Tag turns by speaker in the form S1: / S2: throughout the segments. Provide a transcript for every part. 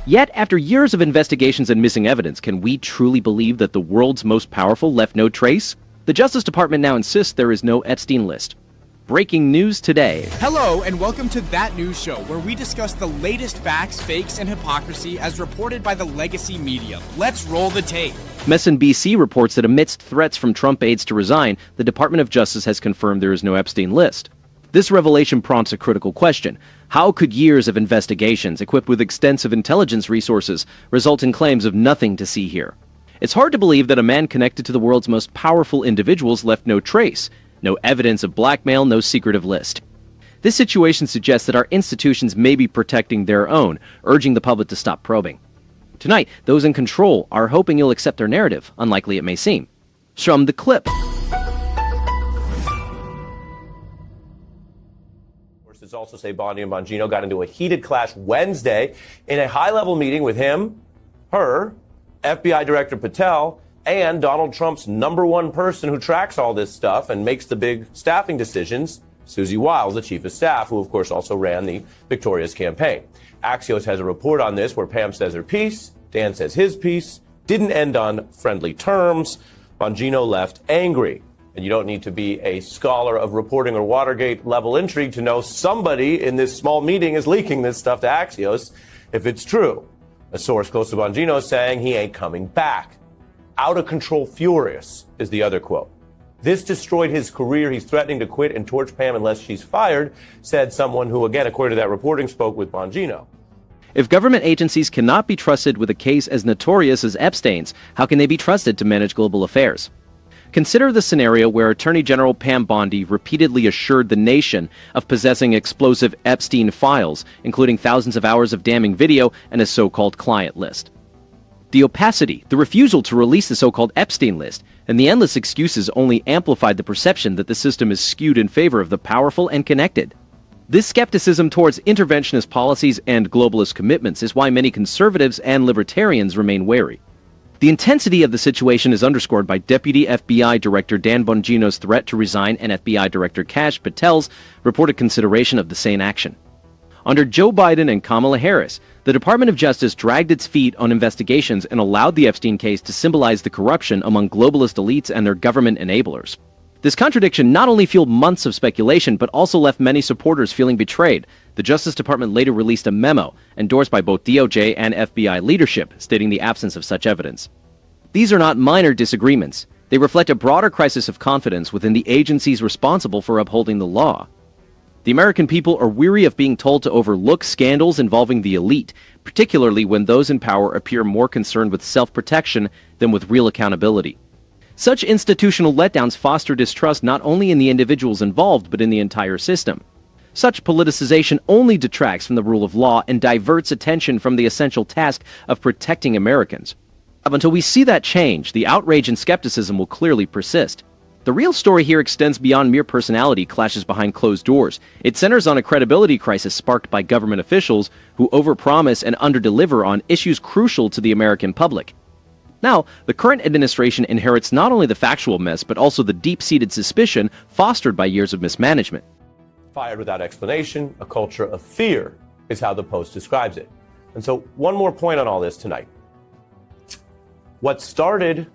S1: Yet, after years of investigations and missing evidence, can we truly believe that the world's most powerful left no trace? The Justice Department now insists there is no Epstein list. Breaking news today.
S2: Hello, and welcome to That News Show, where we discuss the latest facts, fakes, and hypocrisy as reported by the legacy media. Let's roll the tape.
S1: MSNBC reports that amidst threats from Trump aides to resign, the Department of Justice has confirmed there is no Epstein list. This revelation prompts a critical question. How could years of investigations, equipped with extensive intelligence resources, result in claims of nothing to see here? It's hard to believe that a man connected to the world's most powerful individuals left no trace. No evidence of blackmail, no secretive list. This situation suggests that our institutions may be protecting their own, urging the public to stop probing. Tonight, those in control are hoping you'll accept their narrative, unlikely it may seem. From the clip.
S3: Sources also say Bondi and Bongino got into a heated clash Wednesday in a high-level meeting with him, her, FBI Director Patel, and Donald Trump's number one person who tracks all this stuff and makes the big staffing decisions, Susie Wiles, the chief of staff, who of course also ran the Victoria's campaign. Axios has a report on this where Pam says her piece, Dan says his piece, didn't end on friendly terms. Bongino left angry. And you don't need to be a scholar of reporting or Watergate level intrigue to know somebody in this small meeting is leaking this stuff to Axios if it's true. A source close to Bongino saying he ain't coming back. Out of control furious is the other quote. This destroyed his career. He's threatening to quit and torch Pam unless she's fired, said someone who, again, according to that reporting, spoke with Bongino.
S1: If government agencies cannot be trusted with a case as notorious as Epstein's, how can they be trusted to manage global affairs? Consider the scenario where Attorney General Pam Bondi repeatedly assured the nation of possessing explosive Epstein files, including thousands of hours of damning video and a so-called client list. The opacity, the refusal to release the so-called Epstein list, and the endless excuses only amplified the perception that the system is skewed in favor of the powerful and connected. This skepticism towards interventionist policies and globalist commitments is why many conservatives and libertarians remain wary. The intensity of the situation is underscored by Deputy FBI Director Dan Bongino's threat to resign and FBI Director Kash Patel's reported consideration of the same action. Under Joe Biden and Kamala Harris, the Department of Justice dragged its feet on investigations and allowed the Epstein case to symbolize the corruption among globalist elites and their government enablers. This contradiction not only fueled months of speculation, but also left many supporters feeling betrayed. The Justice Department later released a memo, endorsed by both DOJ and FBI leadership, stating the absence of such evidence. These are not minor disagreements. They reflect a broader crisis of confidence within the agencies responsible for upholding the law. The American people are weary of being told to overlook scandals involving the elite, particularly when those in power appear more concerned with self-protection than with real accountability. Such institutional letdowns foster distrust not only in the individuals involved, but in the entire system. Such politicization only detracts from the rule of law and diverts attention from the essential task of protecting Americans. Until we see that change, the outrage and skepticism will clearly persist. The real story here extends beyond mere personality clashes behind closed doors. It centers on a credibility crisis sparked by government officials who overpromise and underdeliver on issues crucial to the American public. Now, the current administration inherits not only the factual mess, but also the deep-seated suspicion fostered by years of mismanagement.
S3: Fired without explanation, a culture of fear is how the Post describes it. And so one more point on all this tonight. What started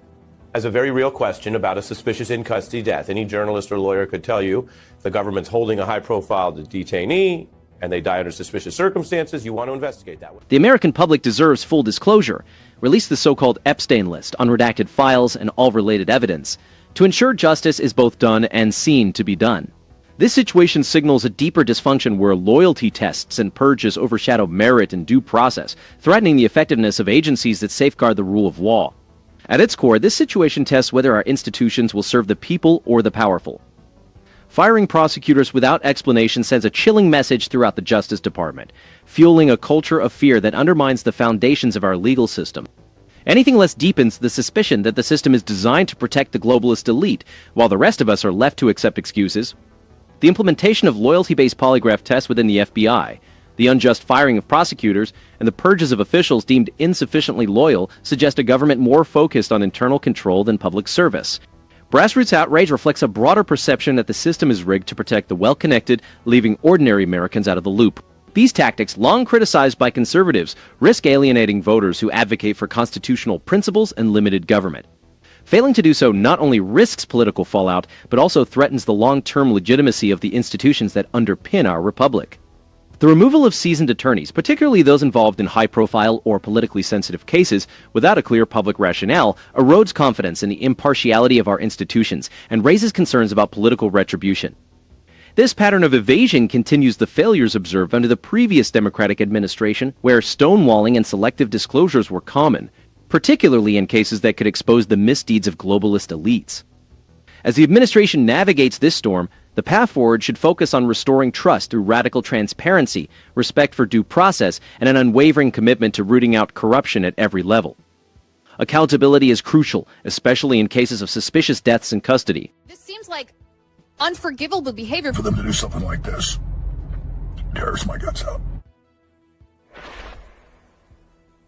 S3: as a very real question about a suspicious in-custody death. Any journalist or lawyer could tell you the government's holding a high-profile detainee and they die under suspicious circumstances. You want to investigate that one.
S1: The American public deserves full disclosure. Release the so-called Epstein list, unredacted files, and all related evidence to ensure justice is both done and seen to be done. This situation signals a deeper dysfunction where loyalty tests and purges overshadow merit and due process, threatening the effectiveness of agencies that safeguard the rule of law. At its core, this situation tests whether our institutions will serve the people or the powerful. Firing prosecutors without explanation sends a chilling message throughout the Justice Department, fueling a culture of fear that undermines the foundations of our legal system. Anything less deepens the suspicion that the system is designed to protect the globalist elite, while the rest of us are left to accept excuses. The implementation of loyalty-based polygraph tests within the FBI, the unjust firing of prosecutors, and the purges of officials deemed insufficiently loyal suggest a government more focused on internal control than public service. Grassroots outrage reflects a broader perception that the system is rigged to protect the well-connected, leaving ordinary Americans out of the loop. These tactics, long criticized by conservatives, risk alienating voters who advocate for constitutional principles and limited government. Failing to do so not only risks political fallout, but also threatens the long-term legitimacy of the institutions that underpin our republic. The removal of seasoned attorneys, particularly those involved in high-profile or politically sensitive cases, without a clear public rationale, erodes confidence in the impartiality of our institutions and raises concerns about political retribution. This pattern of evasion continues the failures observed under the previous Democratic administration, where stonewalling and selective disclosures were common, particularly in cases that could expose the misdeeds of globalist elites. As the administration navigates this storm, the path forward should focus on restoring trust through radical transparency, respect for due process, and an unwavering commitment to rooting out corruption at every level. Accountability is crucial, especially in cases of suspicious deaths in custody.
S4: This seems like unforgivable behavior.
S5: For them to do something like this tears my guts out.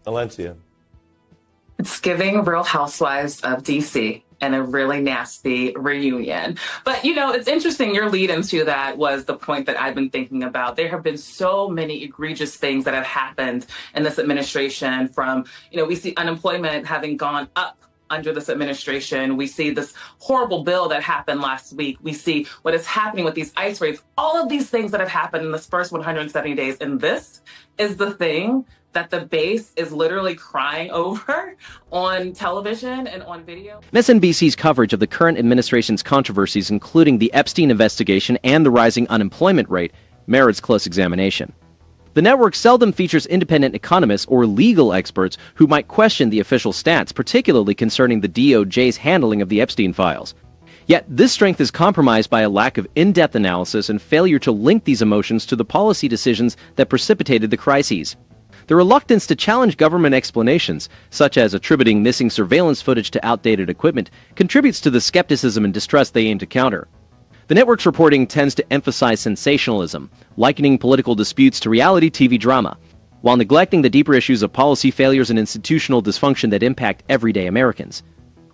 S3: Valencia.
S6: It's giving Real Housewives of DC and a really nasty reunion. But, it's interesting. Your lead into that was the point that I've been thinking about. There have been so many egregious things that have happened in this administration from, we see unemployment having gone up under this administration. We see this horrible bill that happened last week. We see what is happening with these ICE raids, all of these things that have happened in this first 170 days. And this is the thing that the base is literally crying over on television and on video.
S1: MSNBC's coverage of the current administration's controversies, including the Epstein investigation and the rising unemployment rate, merits close examination. The network seldom features independent economists or legal experts who might question the official stats, particularly concerning the DOJ's handling of the Epstein files. Yet this strength is compromised by a lack of in-depth analysis and failure to link these emotions to the policy decisions that precipitated the crises. The reluctance to challenge government explanations, such as attributing missing surveillance footage to outdated equipment, contributes to the skepticism and distrust they aim to counter. The network's reporting tends to emphasize sensationalism, likening political disputes to reality TV drama, while neglecting the deeper issues of policy failures and institutional dysfunction that impact everyday Americans.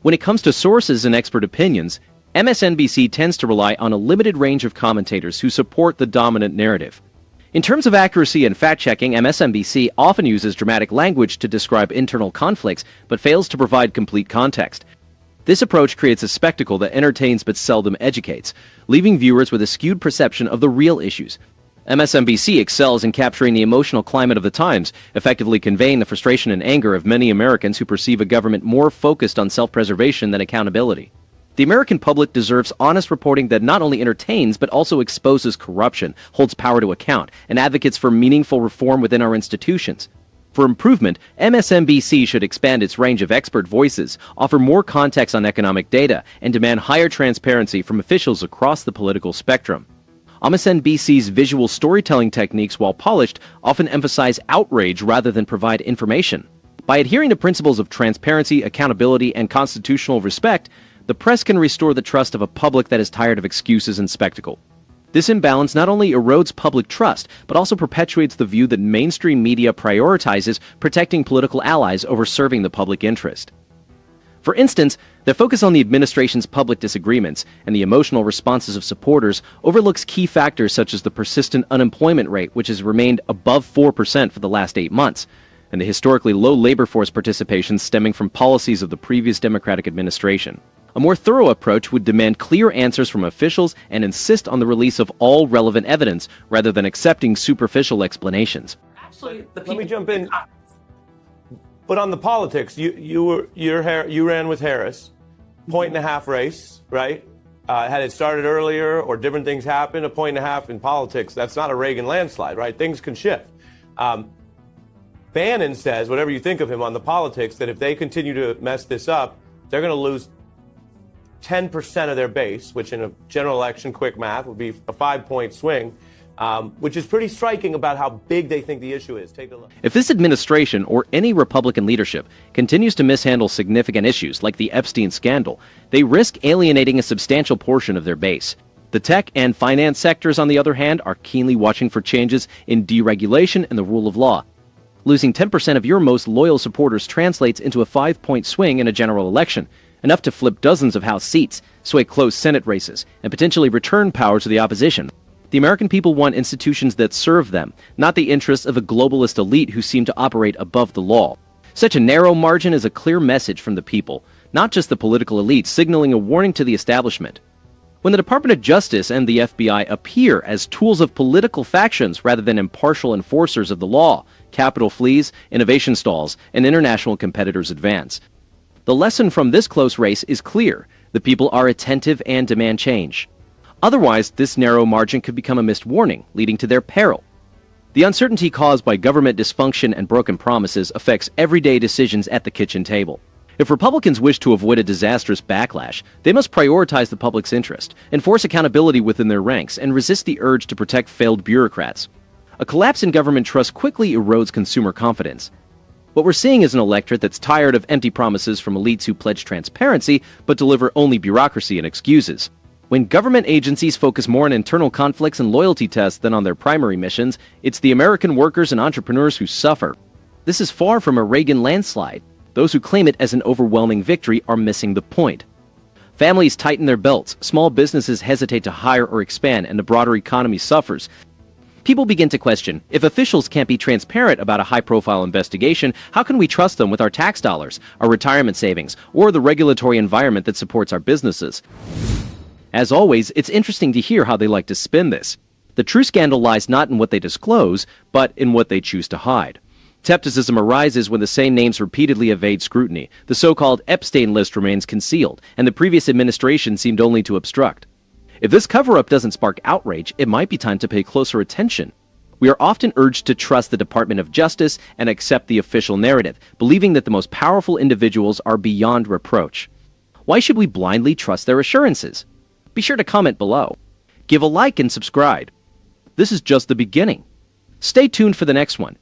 S1: When it comes to sources and expert opinions, MSNBC tends to rely on a limited range of commentators who support the dominant narrative. In terms of accuracy and fact-checking, MSNBC often uses dramatic language to describe internal conflicts, but fails to provide complete context. This approach creates a spectacle that entertains but seldom educates, leaving viewers with a skewed perception of the real issues. MSNBC excels in capturing the emotional climate of the times, effectively conveying the frustration and anger of many Americans who perceive a government more focused on self-preservation than accountability. The American public deserves honest reporting that not only entertains but also exposes corruption, holds power to account, and advocates for meaningful reform within our institutions. For improvement, MSNBC should expand its range of expert voices, offer more context on economic data, and demand higher transparency from officials across the political spectrum. MSNBC's visual storytelling techniques, while polished, often emphasize outrage rather than provide information. By adhering to principles of transparency, accountability, and constitutional respect, the press can restore the trust of a public that is tired of excuses and spectacle. This imbalance not only erodes public trust, but also perpetuates the view that mainstream media prioritizes protecting political allies over serving the public interest. For instance, the focus on the administration's public disagreements and the emotional responses of supporters overlooks key factors such as the persistent unemployment rate, which has remained above 4% for the last 8 months, and the historically low labor force participation stemming from policies of the previous Democratic administration. A more thorough approach would demand clear answers from officials and insist on the release of all relevant evidence rather than accepting superficial explanations.
S6: Actually,
S3: Let me jump in. But on the politics, you ran with Harris, 1.5 race, right? Had it started earlier or different things happen, 1.5 in politics, that's not a Reagan landslide, right? Things can shift. Bannon says, whatever you think of him on the politics, that if they continue to mess this up, they're going to lose 10% of their base, which in a general election, quick math, would be a 5-point swing, which is pretty striking about how big they think the issue is. Take a look.
S1: If this administration or any Republican leadership continues to mishandle significant issues like the Epstein scandal, they risk alienating a substantial portion of their base. The tech and finance sectors, on the other hand, are keenly watching for changes in deregulation and the rule of law. Losing 10% of your most loyal supporters translates into a 5-point swing in a general election, enough to flip dozens of House seats, sway close Senate races, and potentially return power to the opposition. The American people want institutions that serve them, not the interests of a globalist elite who seem to operate above the law. Such a narrow margin is a clear message from the people, not just the political elite, signaling a warning to the establishment. When the Department of Justice and the FBI appear as tools of political factions rather than impartial enforcers of the law, capital flees, innovation stalls, and international competitors advance. The lesson from this close race is clear. The people are attentive and demand change. Otherwise, this narrow margin could become a missed warning, leading to their peril. The uncertainty caused by government dysfunction and broken promises affects everyday decisions at the kitchen table. If Republicans wish to avoid a disastrous backlash, they must prioritize the public's interest, enforce accountability within their ranks, and resist the urge to protect failed bureaucrats. A collapse in government trust quickly erodes consumer confidence. What we're seeing is an electorate that's tired of empty promises from elites who pledge transparency but deliver only bureaucracy and excuses. When government agencies focus more on internal conflicts and loyalty tests than on their primary missions, it's the American workers and entrepreneurs who suffer. This is far from a Reagan landslide. Those who claim it as an overwhelming victory are missing the point. Families tighten their belts, small businesses hesitate to hire or expand, and the broader economy suffers. People begin to question, if officials can't be transparent about a high-profile investigation, how can we trust them with our tax dollars, our retirement savings, or the regulatory environment that supports our businesses? As always, it's interesting to hear how they like to spin this. The true scandal lies not in what they disclose, but in what they choose to hide. Skepticism arises when the same names repeatedly evade scrutiny. The so-called Epstein list remains concealed, and the previous administration seemed only to obstruct. If this cover-up doesn't spark outrage, it might be time to pay closer attention. We are often urged to trust the Department of Justice and accept the official narrative, believing that the most powerful individuals are beyond reproach. Why should we blindly trust their assurances? Be sure to comment below. Give a like and subscribe. This is just the beginning. Stay tuned for the next one.